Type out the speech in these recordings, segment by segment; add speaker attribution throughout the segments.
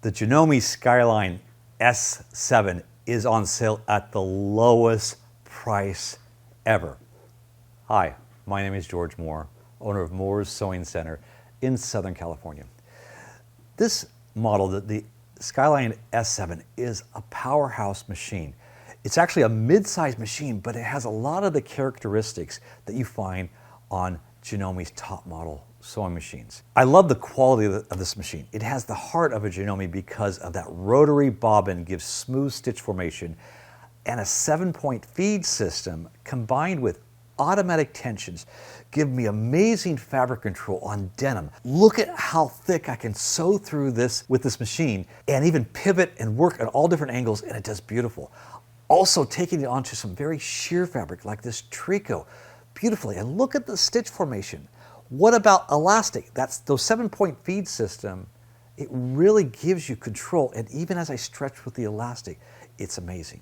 Speaker 1: The Janome Skyline S7 is on sale at the lowest price ever. Hi, my name is George Moore, owner of Moore's Sewing Center in Southern California. This model, the Skyline S7, is a powerhouse machine. It's actually a mid-sized machine, but it has a lot of the characteristics that you find on Janome's top model sewing machines. I love the quality of this machine. It has the heart of a Janome because of that rotary bobbin gives smooth stitch formation, and a 7-point feed system combined with automatic tensions give me amazing fabric control on denim. Look at how thick I can sew through this with this machine and even pivot and work at all different angles, and it does beautiful. Also taking it onto some very sheer fabric like this tricot beautifully, and look at the stitch formation. What about elastic? That's those 7-point feed system. It really gives you control, and even as I stretch with the elastic, it's amazing.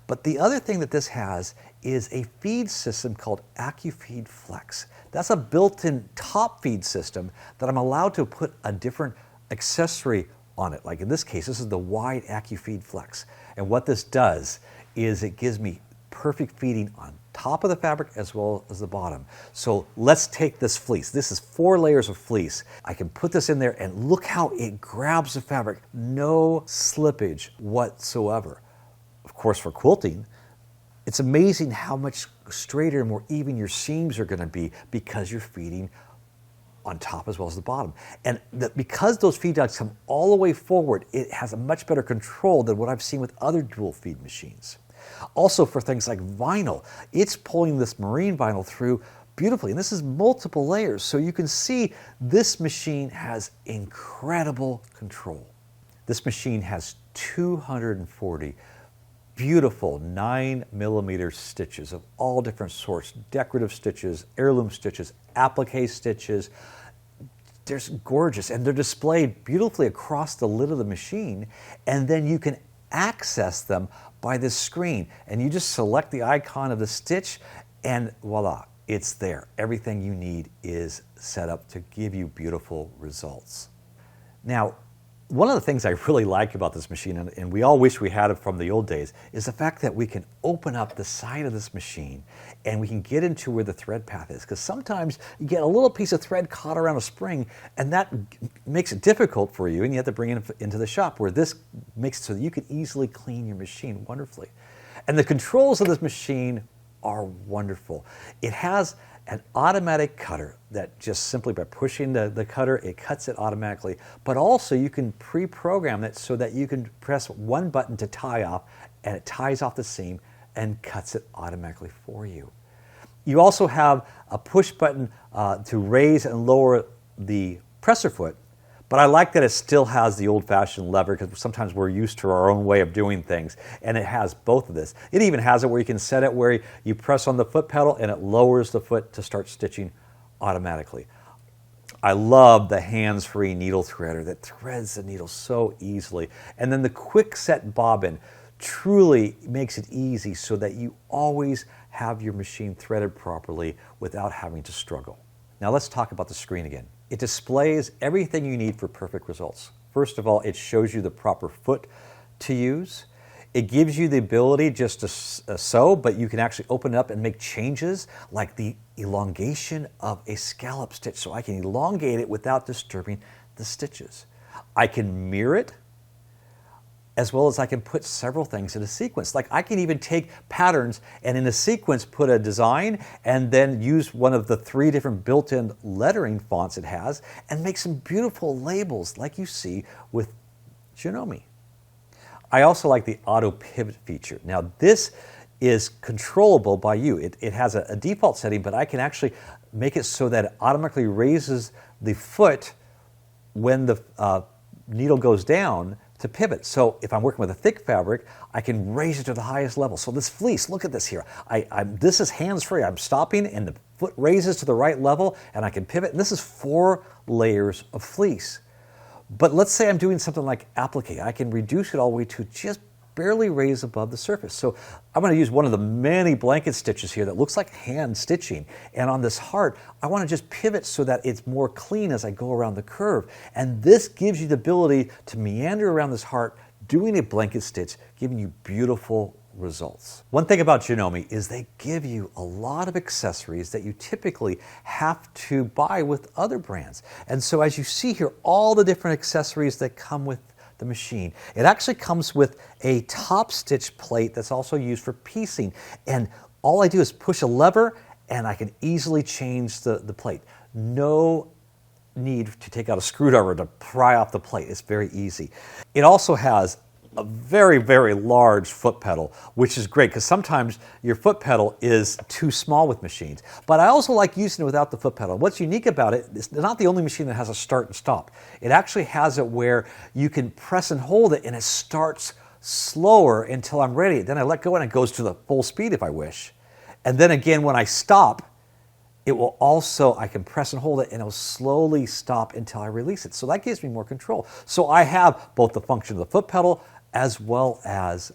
Speaker 1: But the other thing that this has is a feed system called AcuFeed Flex. That's a built-in top feed system that I'm allowed to put a different accessory on it. Like in this case, this is the wide AcuFeed Flex. And what this does is it gives me perfect feeding on top of the fabric as well as the bottom. So let's take this fleece. This is 4 layers of fleece. I can put this in there and look how it grabs the fabric. No slippage whatsoever. Of course, for quilting, it's amazing how much straighter and more even your seams are going to be because you're feeding on top as well as the bottom. And because those feed ducts come all the way forward, it has a much better control than what I've seen with other dual feed machines. Also for things like vinyl, it's pulling this marine vinyl through beautifully. And this is multiple layers, so you can see this machine has incredible control. This machine has 240 beautiful 9mm stitches of all different sorts, decorative stitches, heirloom stitches, applique stitches. They're gorgeous, and they're displayed beautifully across the lid of the machine, and then you can access them by this screen, and you just select the icon of the stitch, and voila, it's there. Everything you need is set up to give you beautiful results. Now, one of the things I really like about this machine, and we all wish we had it from the old days, is the fact that we can open up the side of this machine and we can get into where the thread path is. Because sometimes you get a little piece of thread caught around a spring, and that makes it difficult for you, and you have to bring it into the shop, where this makes it so that you can easily clean your machine wonderfully. And the controls of this machine are wonderful. It has an automatic cutter that just simply by pushing the cutter, it cuts it automatically. But also you can pre-program it so that you can press one button to tie off, and it ties off the seam and cuts it automatically for you. You also have a push button to raise and lower the presser foot, but I like that it still has the old-fashioned lever, because sometimes we're used to our own way of doing things, and it has both of this. It even has it where you can set it where you press on the foot pedal and it lowers the foot to start stitching automatically. I love the hands-free needle threader that threads the needle so easily. And then the quick set bobbin truly makes it easy so that you always have your machine threaded properly without having to struggle. Now let's talk about the screen again. It displays everything you need for perfect results. First of all, it shows you the proper foot to use. It gives you the ability just to sew, but you can actually open it up and make changes, like the elongation of a scallop stitch. So I can elongate it without disturbing the stitches. I can mirror it, as well as I can put several things in a sequence. Like I can even take patterns and in a sequence put a design and then use one of the 3 different built-in lettering fonts it has and make some beautiful labels like you see with Janome. I also like the auto pivot feature. Now this is controllable by you. It has a default setting, but I can actually make it so that it automatically raises the foot when the needle goes down to pivot. So if I'm working with a thick fabric, I can raise it to the highest level. So this fleece, look at this here. This is hands-free. I'm stopping and the foot raises to the right level and I can pivot. And this is 4 layers of fleece. But let's say I'm doing something like applique. I can reduce it all the way to just barely raised above the surface. So I'm going to use one of the many blanket stitches here that looks like hand stitching. And on this heart, I want to just pivot so that it's more clean as I go around the curve. And this gives you the ability to meander around this heart, doing a blanket stitch, giving you beautiful results. One thing about Janome is they give you a lot of accessories that you typically have to buy with other brands. And so as you see here, all the different accessories that come with the machine. It actually comes with a top stitch plate that's also used for piecing. And all I do is push a lever and I can easily change the plate. No need to take out a screwdriver to pry off the plate. It's very easy. It also has a very, very large foot pedal, which is great because sometimes your foot pedal is too small with machines. But I also like using it without the foot pedal. What's unique about it, it's not the only machine that has a start and stop. It actually has it where you can press and hold it and it starts slower until I'm ready. Then I let go and it goes to the full speed if I wish. And then again, when I stop, it will also, I can press and hold it and it'll slowly stop until I release it. So that gives me more control. So I have both the function of the foot pedal as well as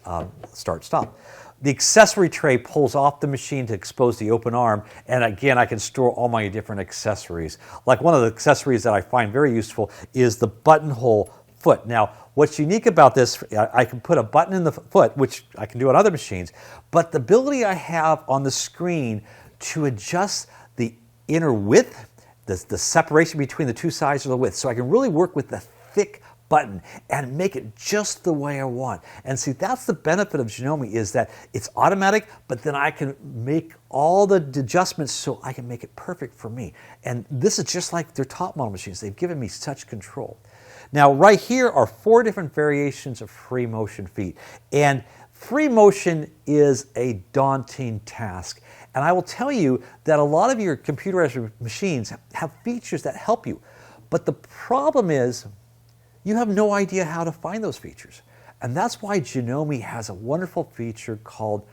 Speaker 1: start-stop. The accessory tray pulls off the machine to expose the open arm, and again, I can store all my different accessories. Like one of the accessories that I find very useful is the buttonhole foot. Now, what's unique about this, I can put a button in the foot, which I can do on other machines, but the ability I have on the screen to adjust the inner width, the separation between the two sides of the width, so I can really work with the thick button and make it just the way I want. And see, that's the benefit of Janome, is that it's automatic, but then I can make all the adjustments so I can make it perfect for me. And this is just like their top model machines. They've given me such control. Now, right here are 4 different variations of free motion feet. And free motion is a daunting task. And I will tell you that a lot of your computerized machines have features that help you. But the problem is, you have no idea how to find those features. And that's why Janome has a wonderful feature called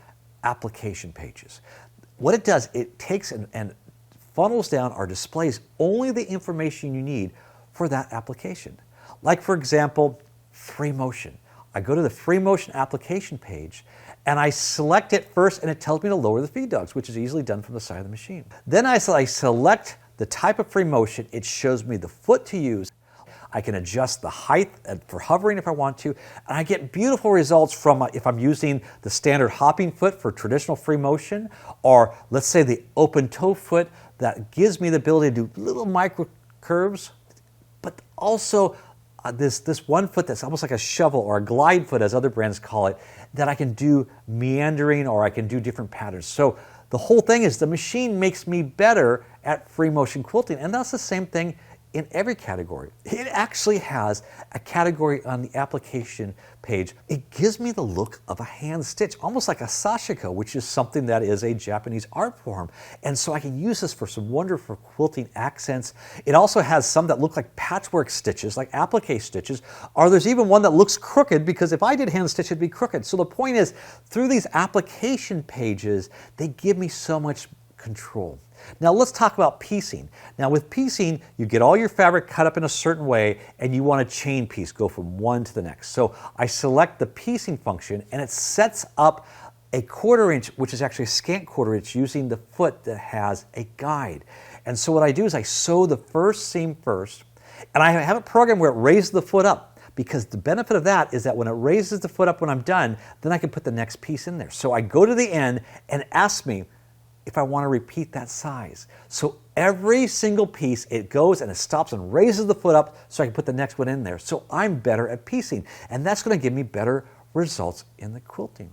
Speaker 1: application pages. What it does, it takes and funnels down or displays only the information you need for that application. Like, for example, free motion. I go to the free motion application page and I select it first and it tells me to lower the feed dogs, which is easily done from the side of the machine. Then I select the type of free motion. It shows me the foot to use. I can adjust the height for hovering if I want to, and I get beautiful results from if I'm using the standard hopping foot for traditional free motion, or let's say the open toe foot that gives me the ability to do little micro curves, but also this one foot that's almost like a shovel or a glide foot, as other brands call it, that I can do meandering or I can do different patterns. So the whole thing is the machine makes me better at free motion quilting, and that's the same thing in every category. It actually has a category on the application page. It gives me the look of a hand stitch, almost like a sashiko, which is something that is a Japanese art form. And so I can use this for some wonderful quilting accents. It also has some that look like patchwork stitches, like applique stitches, or there's even one that looks crooked, because if I did hand stitch, it'd be crooked. So the point is, through these application pages, they give me so much control. Now let's talk about piecing. Now with piecing, you get all your fabric cut up in a certain way and you want to chain piece, go from one to the next. So I select the piecing function and it sets up a 1/4 inch, which is actually a scant 1/4 inch, using the foot that has a guide. And so what I do is I sew the first seam first, and I have a program where it raises the foot up, because the benefit of that is that when it raises the foot up when I'm done, then I can put the next piece in there. So I go to the end and it asks me if I want to repeat that size. So every single piece, it goes and it stops and raises the foot up so I can put the next one in there. So I'm better at piecing, and that's going to give me better results in the quilting.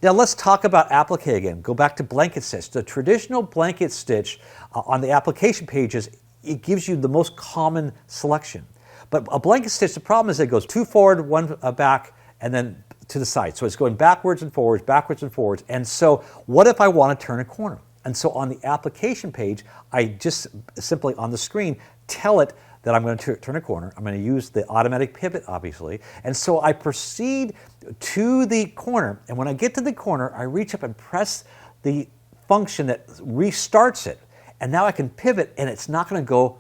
Speaker 1: Now let's talk about applique again. Go back to blanket stitch. The traditional blanket stitch on the application pages, it gives you the most common selection. But a blanket stitch, the problem is it goes 2 forward, 1 back, and then to the side. So it's going backwards and forwards, backwards and forwards. And so what if I want to turn a corner? And so on the application page, I just simply on the screen tell it that I'm going to turn a corner. I'm going to use the automatic pivot, obviously. And so I proceed to the corner. And when I get to the corner, I reach up and press the function that restarts it. And now I can pivot, and it's not going to go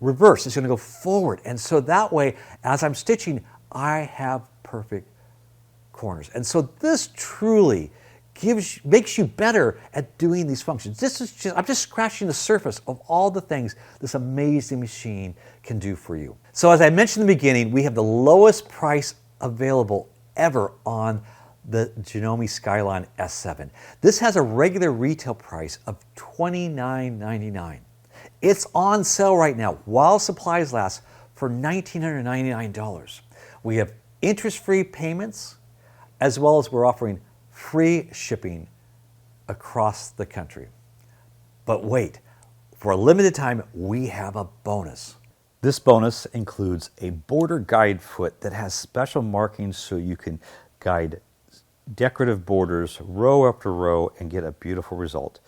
Speaker 1: reverse. It's going to go forward. And so that way, as I'm stitching, I have perfect corners. And so this truly makes you better at doing these functions. I'm just scratching the surface of all the things this amazing machine can do for you. So as I mentioned in the beginning, we have the lowest price available ever on the Janome Skyline S7. This has a regular retail price of $29.99. It's on sale right now while supplies last for $1,999. We have interest-free payments, as well as we're offering free shipping across the country. But wait, for a limited time, we have a bonus. This bonus includes a border guide foot that has special markings so you can guide decorative borders row after row and get a beautiful result.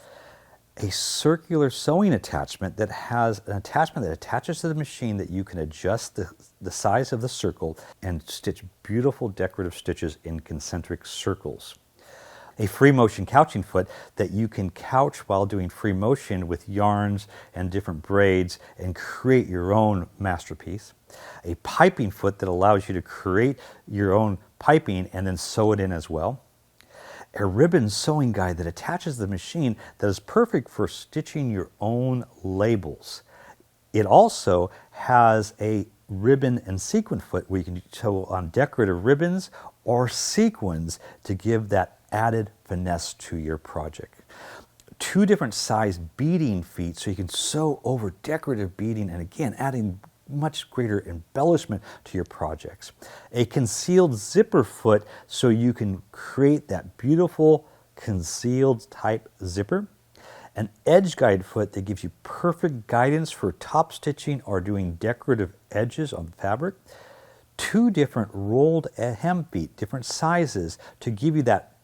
Speaker 1: A circular sewing attachment that has an attachment that attaches to the machine that you can adjust the size of the circle and stitch beautiful decorative stitches in concentric circles. A free motion couching foot that you can couch while doing free motion with yarns and different braids and create your own masterpiece. A piping foot that allows you to create your own piping and then sew it in as well. A ribbon sewing guide that attaches to the machine that is perfect for stitching your own labels. It also has a ribbon and sequin foot where you can sew on decorative ribbons or sequins to give that added finesse to your project. 2 different size beading feet so you can sew over decorative beading and again adding much greater embellishment to your projects. A concealed zipper foot so you can create that beautiful concealed type zipper. An edge guide foot that gives you perfect guidance for top stitching or doing decorative edges on fabric. 2 different rolled hem feet, different sizes to give you that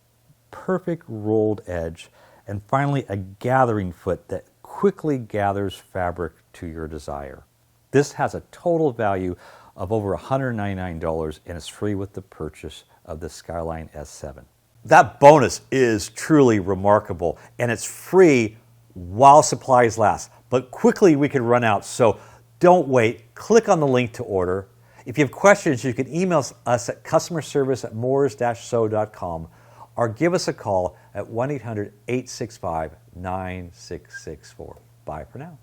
Speaker 1: perfect rolled edge. And finally, a gathering foot that quickly gathers fabric to your desire. This has a total value of over $199 and is free with the purchase of the Skyline S7. That bonus is truly remarkable and it's free while supplies last, but quickly we can run out, so don't wait. Click on the link to order. If you have questions, you can email us at customerservice@moores-sew.com or give us a call at 1-800-865-9664. Bye for now.